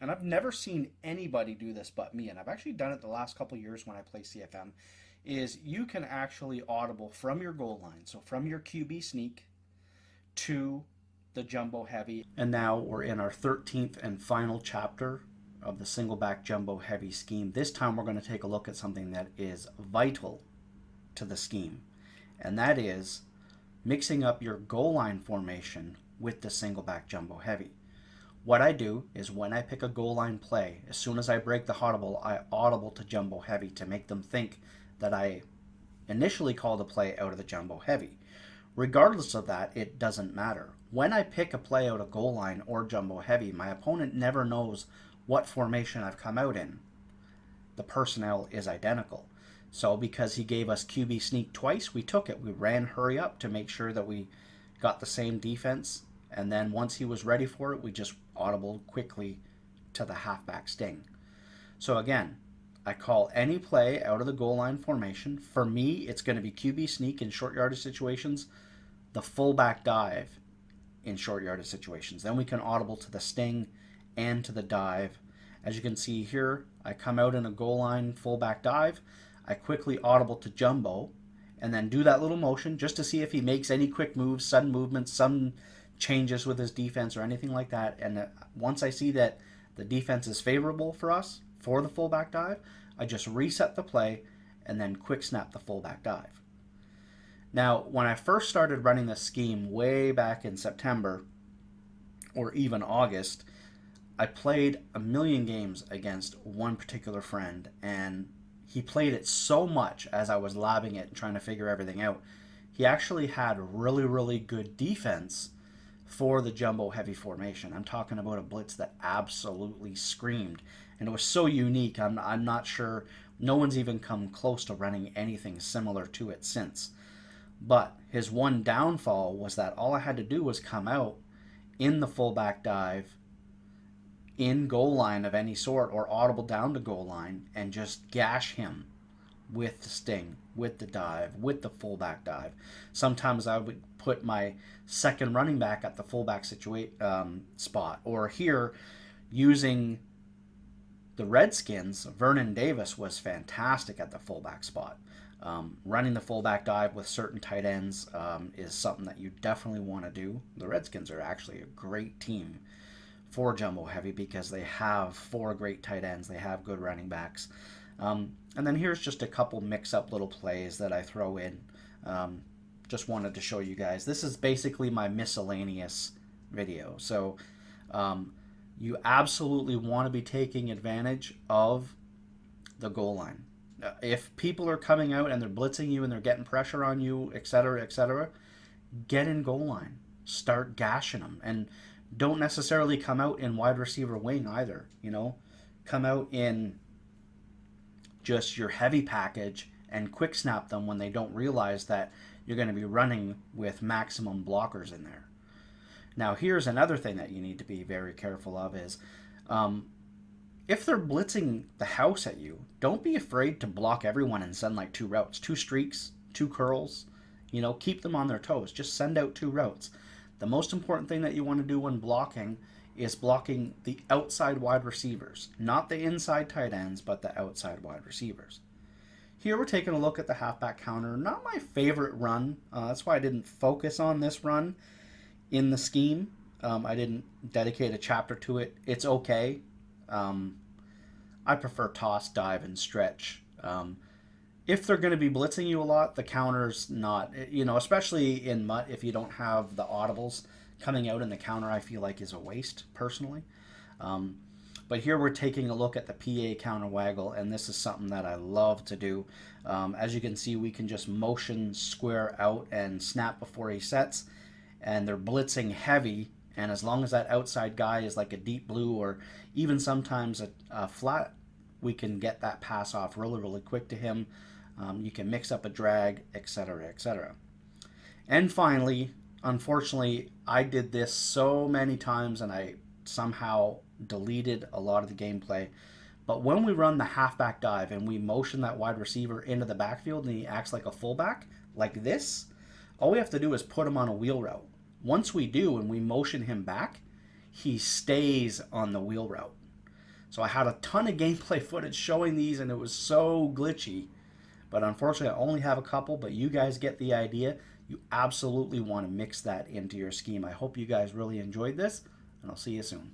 and I've never seen anybody do this but me, and I've actually done it the last couple years when I play CFM, is you can actually audible from your goal line, so from your QB sneak to the jumbo heavy. And now we're in our 13th and final chapter of the single back jumbo heavy scheme. This time we're going to take a look at something that is vital to the scheme, and that is mixing up your goal line formation with the single back jumbo heavy. What I do is when I pick a goal line play, as soon as I break the audible, I audible to jumbo heavy to make them think that I initially called a play out of the jumbo heavy. Regardless of that, it doesn't matter. When I pick a play out of goal line or jumbo heavy, my opponent never knows what formation I've come out in. The personnel is identical. So because he gave us QB sneak twice, we took it. We ran hurry up to make sure that we got the same defense. And then once he was ready for it, we just audible quickly to the halfback sting. So again, I call any play out of the goal line formation. For me, it's going to be QB sneak in short yardage situations, the fullback dive in short yardage situations. Then we can audible to the sting and to the dive. As you can see here, I come out in a goal line fullback dive. I quickly audible to jumbo and then do that little motion just to see if he makes any quick moves, sudden movements, some changes with his defense or anything like that. And once I see that the defense is favorable for us for the fullback dive, I just reset the play and then quick snap the fullback dive. Now, when I first started running this scheme way back in September or even August, I played a million games against one particular friend, and he played it so much as I was labbing it and trying to figure everything out. He actually had really, really good defense for the jumbo heavy formation. I'm talking about a blitz that absolutely screamed, and it was so unique. I'm not sure, no one's even come close to running anything similar to it since. But his one downfall was that all I had to do was come out in the fullback dive, in goal line of any sort, or audible down to goal line, and just gash him with the sting, with the dive, with the fullback dive. Sometimes I would put my second running back at the fullback spot, or here using the Redskins, Vernon Davis was fantastic at the fullback spot. Running the fullback dive with certain tight ends is something that you definitely want to do. The Redskins are actually a great team for jumbo heavy because they have 4 great tight ends. They have good running backs. And then here's just a couple mix-up little plays that I throw in. Just wanted to show you guys. This is basically my miscellaneous video. So you absolutely want to be taking advantage of the goal line. If people are coming out and they're blitzing you and they're getting pressure on you, etc., get in goal line. Start gashing them. And don't necessarily come out in wide receiver wing either. You know, come out in just your heavy package and quick snap them when they don't realize that you're going to be running with maximum blockers in there. Now, here's another thing that you need to be very careful of is if they're blitzing the house at you, don't be afraid to block everyone and send like 2 routes, 2 streaks, 2 curls. You know, keep them on their toes. Just send out 2 routes. The most important thing that you want to do when blocking is blocking the outside wide receivers, not the inside tight ends, but the outside wide receivers. Here we're taking a look at the halfback counter. Not my favorite run. That's why I didn't focus on this run in the scheme. I didn't dedicate a chapter to it. It's okay. I prefer toss, dive, and stretch. If they're going to be blitzing you a lot, the counter's not, you know, especially in MUT, if you don't have the audibles coming out in the counter, I feel like is a waste, personally. But here we're taking a look at the PA counter waggle, and this is something that I love to do. As you can see, we can just motion square out and snap before he sets, and they're blitzing heavy, and as long as that outside guy is like a deep blue or even sometimes a flat, we can get that pass off really, really quick to him. You can mix up a drag, etc., etc. And finally, unfortunately, I did this so many times and I somehow deleted a lot of the gameplay. But when we run the halfback dive and we motion that wide receiver into the backfield and he acts like a fullback, like this, all we have to do is put him on a wheel route. Once we do and we motion him back, he stays on the wheel route. So I had a ton of gameplay footage showing these, and it was so glitchy. But unfortunately, I only have a couple, but you guys get the idea. You absolutely want to mix that into your scheme. I hope you guys really enjoyed this, and I'll see you soon.